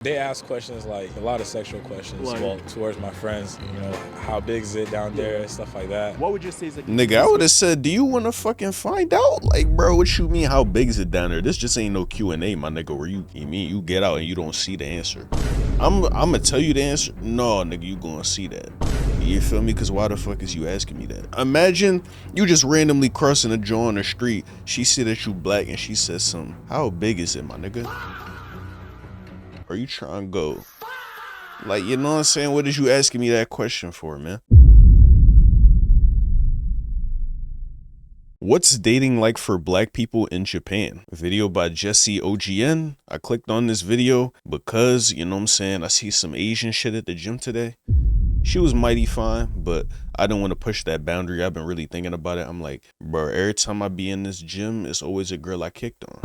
They ask questions like a lot of sexual questions, well, towards my friends, you know, how big is it down there, stuff like that. What would you say is like... Nigga, I would have said, do you want to fucking find out? Like, bro, what you mean, how big is it down there? This just ain't no Q&A, my nigga, where you get out and you don't see the answer. I'm gonna tell you the answer. No, nigga, you gonna see that. You feel me? Because why the fuck is you asking me that? Imagine you just randomly crossing a jaw on the street. She see that you black and she says something. How big is it, my nigga? Are you trying to go? Like, you know what I'm saying? What is you asking me that question for, man? What's dating like for black people in Japan? A video by Jesse OGN. I clicked on this video because, you know what I'm saying, I see some Asian shit at the gym today. She was mighty fine, but I didn't want to push that boundary. I've been really thinking about it. I'm like, bro, every time I be in this gym, it's always a girl I kicked on.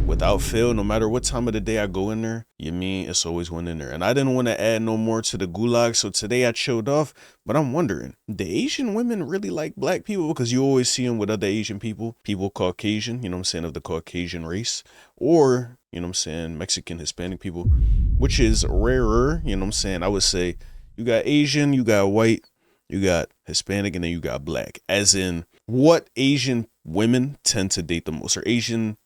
Without fail, no matter what time of the day I go in there, you mean it's always one in there. And I didn't want to add no more to the gulag, so today I chilled off. But I'm wondering, do Asian women really like black people? Because you always see them with other Asian people Caucasian, you know what I'm saying, of the Caucasian race. Or, you know what I'm saying, Mexican, Hispanic people, which is rarer, you know what I'm saying. I would say you got Asian, you got white, you got Hispanic, and then you got black. As in, what Asian women tend to date the most, or Asian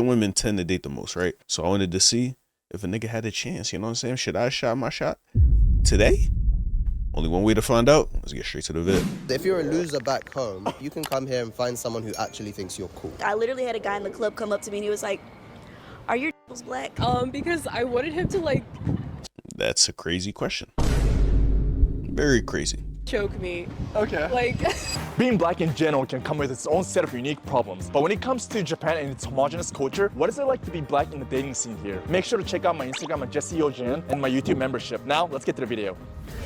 women tend to date the most, right? So I wanted to see if a nigga had a chance, you know what I'm saying? Should I shot my shot today? Only one way to find out. Let's get straight to the vid. If you're a loser back home, you can come here and find someone who actually thinks you're cool. I literally had a guy in the club come up to me and he was like, "Are your d***s black?" Because I wanted him to like... That's a crazy question. Very crazy. Choke me. Okay. Like... Being black in general can come with its own set of unique problems. But when it comes to Japan and its homogenous culture, what is it like to be black in the dating scene here? Make sure to check out my Instagram at Jesse OGN and my YouTube membership. Now, let's get to the video.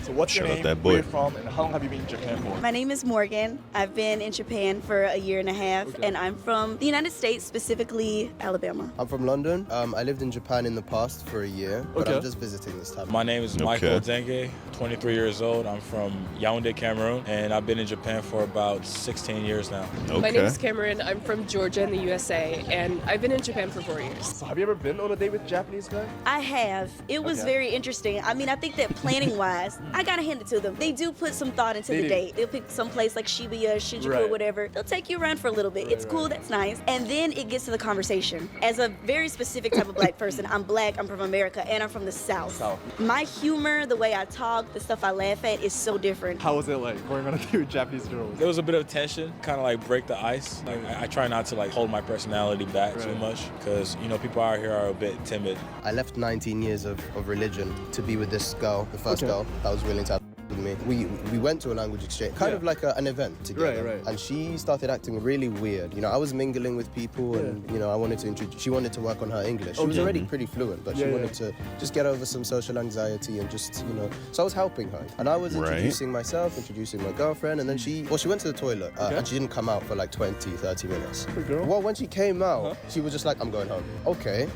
So what's your name, where you're from, and how long have you been in Japan for? My name is Morgan. I've been in Japan for a year and a half, and I'm from the United States, specifically Alabama. I'm from London. I lived in Japan in the past for a year, but I'm just visiting this time. My name is Michael Denge, 23 years old. I'm from Yaoundé, Cameroon, and I've been in Japan for about 16 years now. My name is Cameron. I'm from Georgia in the USA, and I've been in Japan for 4 years. So have you ever been on a date with a Japanese guy? I have. It was very interesting. I mean, I think that planning-wise, I gotta hand it to them. They do put some thought into the date. They'll pick some place like Shibuya, Shinjuku, or whatever. They'll take you around for a little bit. It's cool, that's nice. And then it gets to the conversation. As a very specific type of black person, I'm black, I'm from America, and I'm from the South. My humor, the way I talk, the stuff I laugh at is so different. How was it like going on a date with Japanese girls? There was a bit of tension, kind of like break the ice. Like I try not to like hold my personality back too much because, you know, people out here are a bit timid. I left 19 years of religion to be with this girl, the first girl that was willing to have with me. We went to a language exchange, kind of like an event together. And she started acting really weird. You know, I was mingling with people and, you know, I wanted to introduce, she wanted to work on her English. She was already pretty fluent, but she wanted to just get over some social anxiety and just, you know, so I was helping her. And I was introducing myself, introducing my girlfriend, and then she went to the toilet and she didn't come out for like 20, 30 minutes. Well, when she came out, she was just like, "I'm going home." Okay.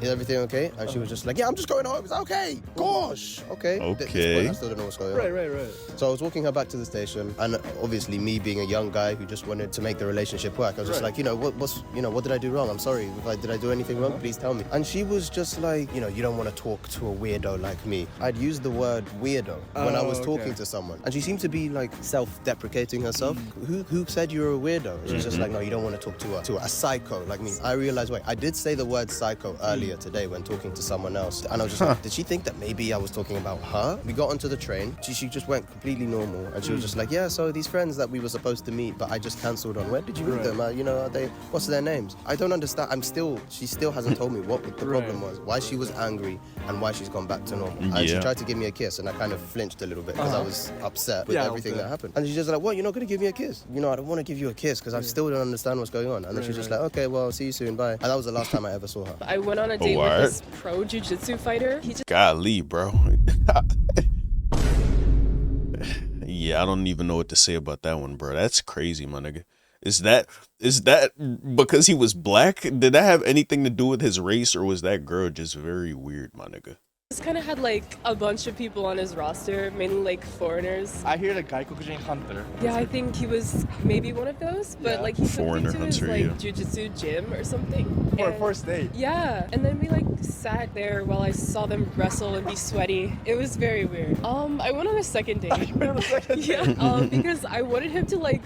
Is everything okay? And she was just like, "Yeah, I'm just going home." It's okay. Gosh. Okay. At this point, I still don't know what's going on. So I was walking her back to the station, and obviously me being a young guy who just wanted to make the relationship work, I was just like, you know, what did I do wrong? I'm sorry. Did I do anything wrong? Please tell me. And she was just like, you know, you don't want to talk to a weirdo like me. I'd used the word weirdo when I was talking to someone, and she seemed to be like self-deprecating herself. Who said you were a weirdo? She was just like, no, you don't want to talk to a psycho like me. I realized, wait, I did say the word psycho earlier today when talking to someone else, and I was just like, did she think that maybe I was talking about her? We got onto the train. She just went completely normal, and she was just like, yeah, so these friends that we were supposed to meet, but I just cancelled on. Where did you meet them? You know, are they? What's their names? I don't understand. She still hasn't told me what the problem was, why she was angry, and why she's gone back to normal. And she tried to give me a kiss, and I kind of flinched a little bit because I was upset with everything that happened. And she's just like, what? You're not gonna give me a kiss? You know, I don't want to give you a kiss because I still don't understand what's going on. And then she's just like, okay, well, see you soon, bye. And that was the last time I ever saw her. I went on a date with this pro jiu-jitsu fighter. Golly, bro. Yeah, I don't even know what to say about that one, bro. That's crazy, my nigga. Is that because he was black? Did that have anything to do with his race, or was that girl just very weird, my nigga? just kind of had like a bunch of people on his roster, mainly like foreigners. I hear the Gaikokujin hunter. Yeah, I think he was maybe one of those, but like he took me Foreigner to his hunter, like yeah. jujitsu gym or something. For a And- first date. Yeah, and then we like sat there while I saw them wrestle and be sweaty. It was very weird. I went on a second date. Yeah, because I wanted him to like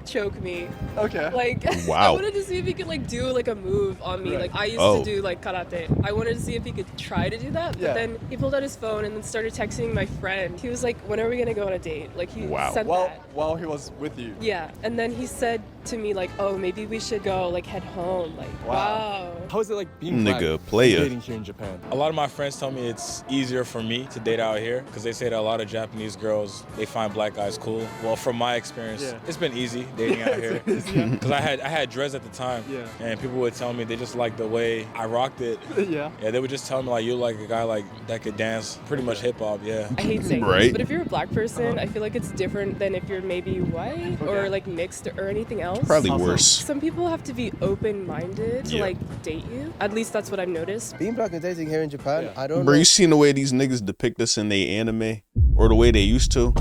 choke me. Okay. Like, Wow. I wanted to see if he could like do like a move on me. Right. Like I used Oh. to do like karate. I wanted to see if he could try to do that. But Yeah. then he pulled out his phone and then started texting my friend. He was like, "When are we gonna go on a date?" Like he Wow. sent While that. while he was with you. Yeah, and then he said to me like, "Oh, maybe we should go like head home." Like, wow. How is it like being Nigga, black playa. dating here in Japan? A lot of my friends tell me it's easier for me to date out here because they say that a lot of Japanese girls, they find black guys cool. Well, from my experience, Yeah. it's been easy dating out here. Because I had dreads at the time, Yeah. and people would tell me they just like the way I rocked it. Yeah. Yeah, they would just tell me like you like a guy like that could dance pretty much hip hop. Yeah. I hate saying Right. this, but if you're a black person, I feel like it's different than if you're maybe white Okay. or like mixed or anything else. Probably Awesome. worse. Some people have to be open-minded to Yeah. like date you. At least that's what I've noticed. Being black and dating here in Japan, Yeah. I don't Bro, know. you seen the way these niggas depict us in they anime? Or the way they used to?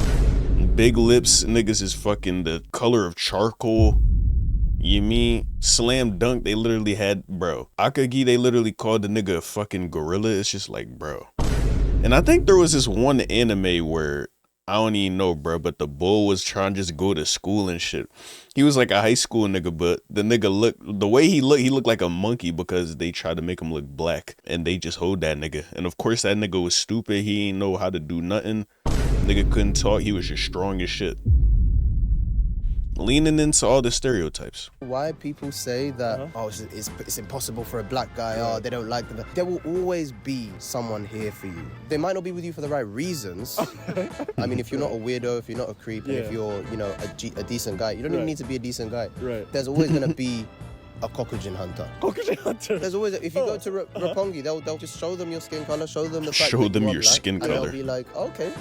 Big lips, niggas is fucking the color of charcoal. You mean Slam Dunk, they literally had, bro. Akagi, they literally called the nigga a fucking gorilla. It's just like, bro. And I think there was this one anime where, I don't even know, bro, but the bull was trying to just go to school and shit. He was like a high school nigga, but the nigga the way he looked like a monkey because they tried to make him look black. And they just hold that nigga. And of course that nigga was stupid. He ain't know how to do nothing. Nigga couldn't talk. He was just strong as shit. Leaning into all the stereotypes. Why people say that, it's impossible for a black guy, oh, they don't like them. There will always be someone here for you. They might not be with you for the right reasons. I mean, if you're not a weirdo, if you're not a creep, and if you're, you know, a decent guy, you don't even need to be a decent guy. Right. There's always going to be a Kokujin hunter. Kokujin hunter. There's always, if you go to Roppongi, they'll just show them your skin color, show them the fact Show that them you are your black, skin and color. they'll be like, okay,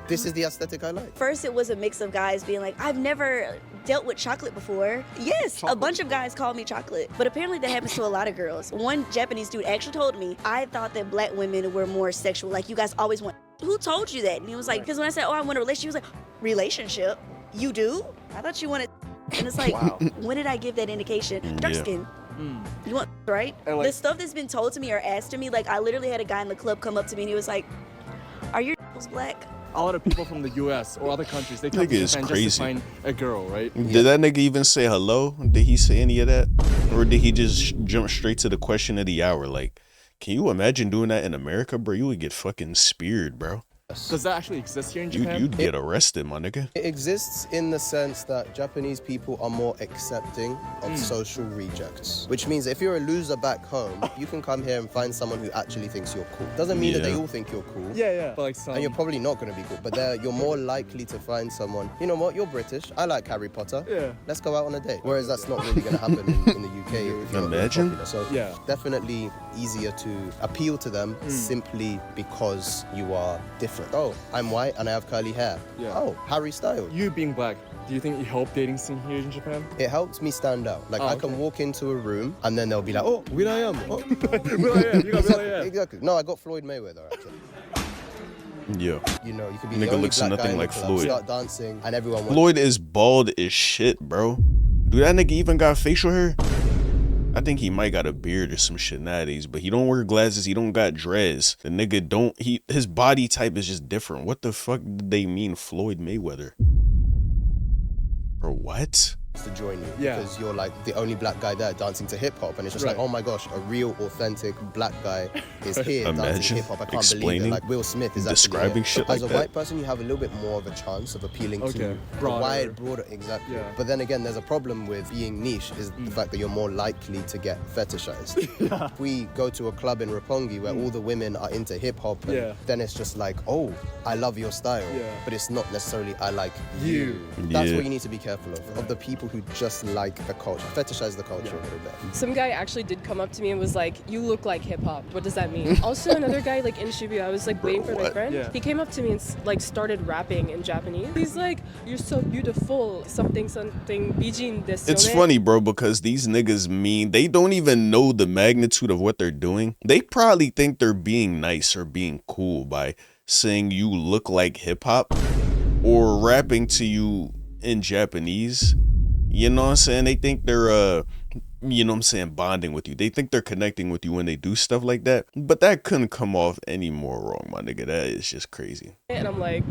this is the aesthetic I like. First, it was a mix of guys being like, I've never dealt with chocolate before. Yes, a bunch of guys called me chocolate. But apparently that happens to a lot of girls. One Japanese dude actually told me, I thought that black women were more sexual. Like, you guys always want. Who told you that? And he was like, because when I said, oh, I want a relationship, he was like, relationship? You do? I thought you wanted. And it's like, when did I give that indication? Dark Yeah. skin. You want, right? And like- the stuff that's been told to me or asked to me, like, I literally had a guy in the club come up to me and he was like, are your black? A lot of people from the US or other countries, they come Nigga to is Japan crazy. just to find a girl, right? Did that nigga even say hello? Did he say any of that? Or did he just jump straight to the question of the hour? Like, can you imagine doing that in America, bro? You would get fucking speared, bro. Does that actually exist here in Japan? You'd get arrested, my nigga. It exists in the sense that Japanese people are more accepting of social rejects, which means if you're a loser back home, you can come here and find someone who actually thinks you're cool. Doesn't mean that they Yeah. all think you're cool. Yeah. But like some... And you're probably not going to be cool, but you're more likely to find someone, you know what, you're British, I like Harry Potter, Yeah. let's go out on a date. Whereas that's not really going to happen in the UK if you're Imagine. popular. So Yeah. definitely easier to appeal to them simply because you are different. Oh, I'm white and I have curly hair. Yeah. Oh, Harry Styles. You being black, do you think it helped dating scene here in Japan? It helps me stand out. Like, Oh, I can okay. walk into a room and then they'll be like, oh, will.i.am. Oh. You got Exactly, exactly. No, I got Floyd Mayweather, actually. Yeah. You know, you could be Nigga the only looks black guy nothing in the like club, Floyd. start dancing, and everyone wants Floyd is bald as shit, bro. Do that nigga even got facial hair? I think he might got a beard or some shit nowadays, but he don't wear glasses. He don't got dreads. The nigga don't. His body type is just different. What the fuck did they mean, Floyd Mayweather? Or what? to join you Yeah. because you're like the only black guy there dancing to hip hop, and it's just like, Right. oh my gosh, a real authentic black guy is here dancing Imagine hip hop. I can't believe it. explaining, Like Will Smith is actually describing here. shit As like a that. white person, you have a little bit more of a chance of appealing Okay. to a Broader. broader, exactly. Yeah. But then again, there's a problem with being niche is the fact that you're more likely to get fetishized. If we go to a club in Roppongi where all the women are into hip hop, Yeah. then it's just like, oh, I love your style, Yeah. but it's not necessarily I like You. That's Yeah. what you need to be careful of the people people who just like the culture, fetishize the culture a little bit. Some guy actually did come up to me and was like, "You look like hip hop. What does that mean?" Also, another guy like in Shibuya, I was like waiting for my friend. Yeah. He came up to me and like started rapping in Japanese. He's like, "You're so beautiful. Something bijin desu It's ne." funny, bro, because these niggas they don't even know the magnitude of what they're doing. They probably think they're being nice or being cool by saying you look like hip hop or rapping to you in Japanese. You know what I'm saying? They think they're you know what I'm saying, bonding with you. They think they're connecting with you when they do stuff like that. But that couldn't come off any more wrong, my nigga. That is just crazy. And I'm like,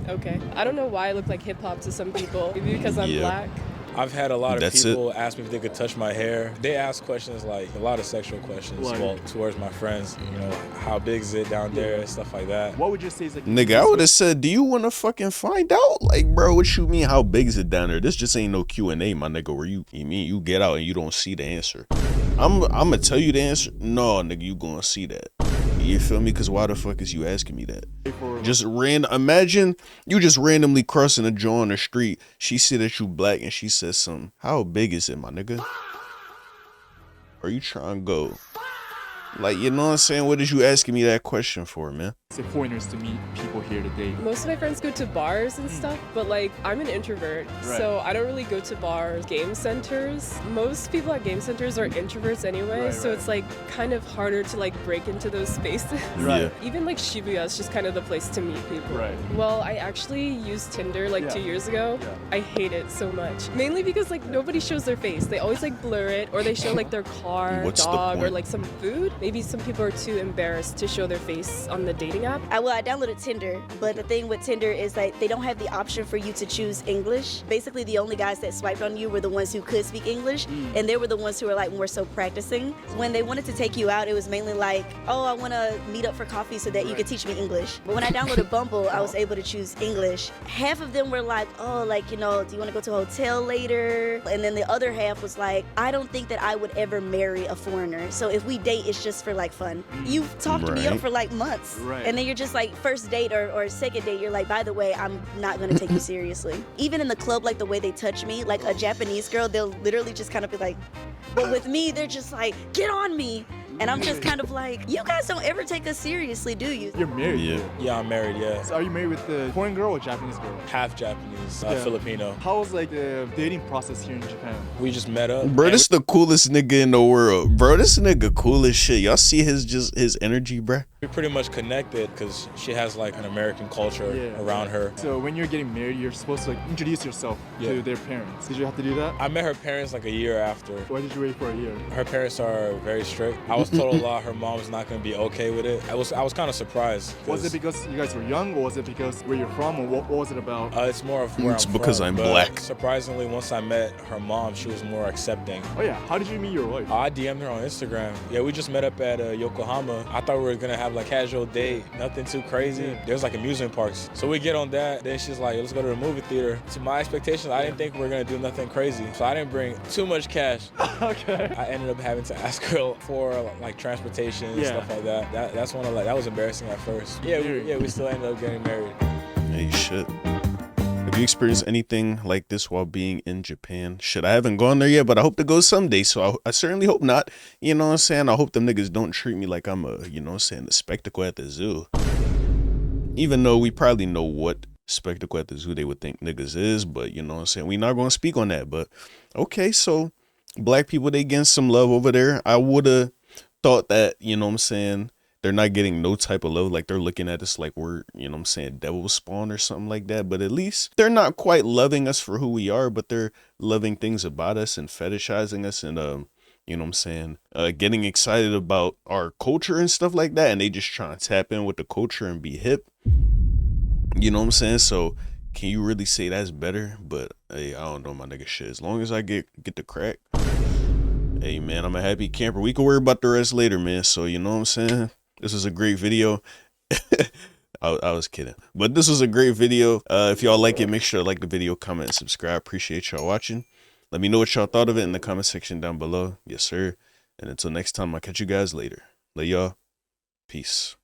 okay. I don't know why I look like hip hop to some people. Maybe because I'm black. I've had a lot of That's people ask me if they could touch my hair. They ask questions like a lot of sexual questions, well, towards my friends. You know, how big is it down there, stuff like that. What would you say is like? Nigga, I would have said, do you want to fucking find out? Like, bro, what you mean? How big is it down there? This just ain't no Q&A, my nigga. Where you mean you get out and you don't see the answer? I'm gonna tell you the answer. No, nigga, you gonna see that. You feel me? Because why the fuck is you asking me that? Just imagine you just randomly crossing a Joe on the street. She see that you black and she says something. How big is it, my nigga? Are you trying to go? Like, you know what I'm saying? What is you asking me that question for, man? It's pointers to meet people here today. Most of my friends go to bars and stuff, but like I'm an introvert, so I don't really go to bars. Game centers, most people at game centers are introverts anyway, so it's like kind of harder to like break into those spaces. Yeah. Even like Shibuya is just kind of the place to meet people. Well, I actually used Tinder like 2 years ago. I hate it so much. Mainly because like nobody shows their face. They always like blur it, or they show like their car, What's the dog, or point? like some food. Maybe some people are too embarrassed to show their face on the dating app. I downloaded Tinder, but the thing with Tinder is that they don't have the option for you to choose English. Basically, the only guys that swiped on you were the ones who could speak English, and they were the ones who were like more so practicing. When they wanted to take you out, it was mainly like, oh, I want to meet up for coffee so that you could teach me English. But when I downloaded Bumble, I was able to choose English. Half of them were like, oh, like, you know, do you want to go to a hotel later? And then the other half was like, I don't think that I would ever marry a foreigner. So if we date, it's just for like fun. You've talked me up for like months, and then you're just like first date or second date, you're like, by the way, I'm not gonna take you seriously. Even in the club, like the way they touch me, like a Japanese girl, they'll literally just kind of be like, but with me, they're just like, get on me. And I'm just kind of like, you guys don't ever take us seriously, do you? You're married. Yeah, I'm married, yeah. So are you married with the foreign girl or Japanese girl? Half Japanese, Filipino. How was like the dating process here in Japan? We just met up. Bro, this the coolest nigga in the world. Bro, this nigga cool as shit. Y'all see his energy, bro? We pretty much connected because she has like an American culture around her. So when you're getting married, you're supposed to like introduce yourself to their parents. Did you have to do that? I met her parents like a year after. Why did you wait for a year? Her parents are very strict. I was told a lot her mom was not going to be okay with it. I was kind of surprised. Was it because you guys were young, or was it because where you're from, or what was it about? It's more of where It's I'm because from, I'm but black. Surprisingly, once I met her mom, she was more accepting. Oh yeah, how did you meet your wife? I DM'd her on Instagram. Yeah, we just met up at Yokohama. I thought we were gonna have like casual date, nothing too crazy. There's like amusement parks. So we get on that, then she's like, let's go to the movie theater. To my expectations, I didn't think we were gonna do nothing crazy. So I didn't bring too much cash. Okay. I ended up having to ask her for like transportation and stuff like that. That's one of like, that was embarrassing at first. Yeah, we still ended up getting married. Hey, shit. Have you experienced anything like this while being in Japan? Shit, I haven't gone there yet, but I hope to go someday, so I certainly hope not. You know what I'm saying? I hope them niggas don't treat me like I'm a, you know what I'm saying, the spectacle at the zoo. Even though we probably know what spectacle at the zoo they would think niggas is, but you know what I'm saying? We not going to speak on that, but okay, so black people, they getting some love over there. I would have thought that, you know what I'm saying, they're not getting no type of love, like they're looking at us like we're, you know what I'm saying, devil spawn or something like that. But at least they're not quite loving us for who we are, but they're loving things about us and fetishizing us and, you know what I'm saying, getting excited about our culture and stuff like that. And they just trying to tap in with the culture and be hip. You know what I'm saying? So can you really say that's better? But hey, I don't know, my nigga, shit. As long as I get the crack, hey man, I'm a happy camper. We can worry about the rest later, man. So you know what I'm saying? This was a great video. I was kidding, but this was a great video. If y'all like it, make sure to like the video, comment, and subscribe. Appreciate y'all watching. Let me know what y'all thought of it in the comment section down below. Yes, sir. And until next time, I'll catch you guys later. Love y'all. Peace.